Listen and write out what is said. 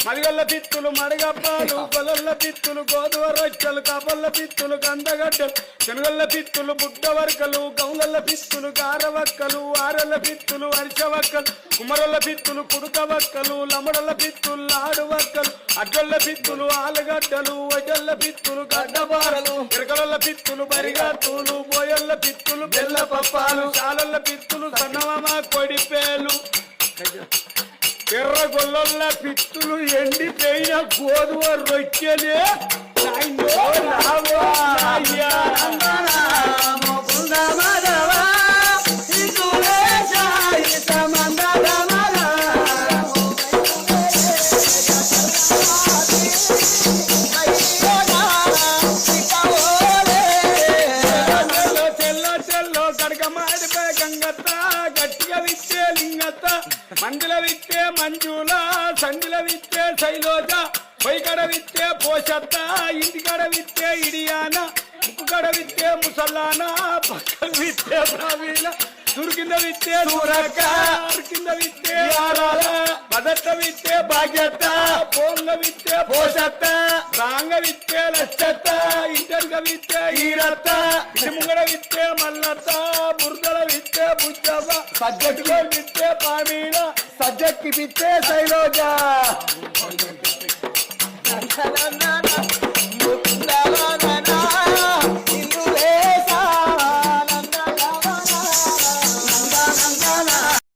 మలిగల్ల పిత్తులు మడగప్పాలు గొలల్ల పిత్తులు గోధుమ రొట్టెలు కపల్ల పిత్తులు కందగడ్డలు శనగల్ల పిత్తులు బుడ్డవర్కలు గౌలల్ల పిత్తులు గారవక్కలు ఆరల్ల పిత్తులు అరిచవక్కలు కుమరల్ల పిత్తులు కుడుకవక్కలు లమడల్ల పిత్తులు లాడువక్కలు అడ్డల్ల పిత్తులు ఆలుగడ్డలు వడ్డల్ల పిత్తులు గడ్డబారలు ఎరకల పిత్తులు బరిగత్తులు బోయల్ల పిత్తులు బెల్ల పప్పాలు చాలల్ల పిత్తులు సన్నమామ కొడిపేలు ఎర్ర గొల్ల పిత్తులు ఎండిపోయిన గోధుమ రొట్టెలే మందుల విత్తే మంజుల సందుల విత్తే శైలోజ పొయ్యికడ విత్తే పోషత్త ఇంటికడ విత్తే ఇడియాన ఉప్పుకడ విత్తే ముసల్లాన పక్కన విత్తే ప్రవీణ దుర్కింద విత్తే దూరక్క కింద విత్తే ఆరాల మదట్ట విత్తే భాగ్యత్త పోల్ల విత్తే పోషత్త రాంగ విత్తే లచ్చత్త ఇంటర్గ విత్తే ఈరత్త ముంగడ విత్తే మల్లత్త బుర్దల విత్తే బుజ్జవ్వ సజ్జటిలో విత్తే పామీన సజ్జక్కి విత్తే శైలోజ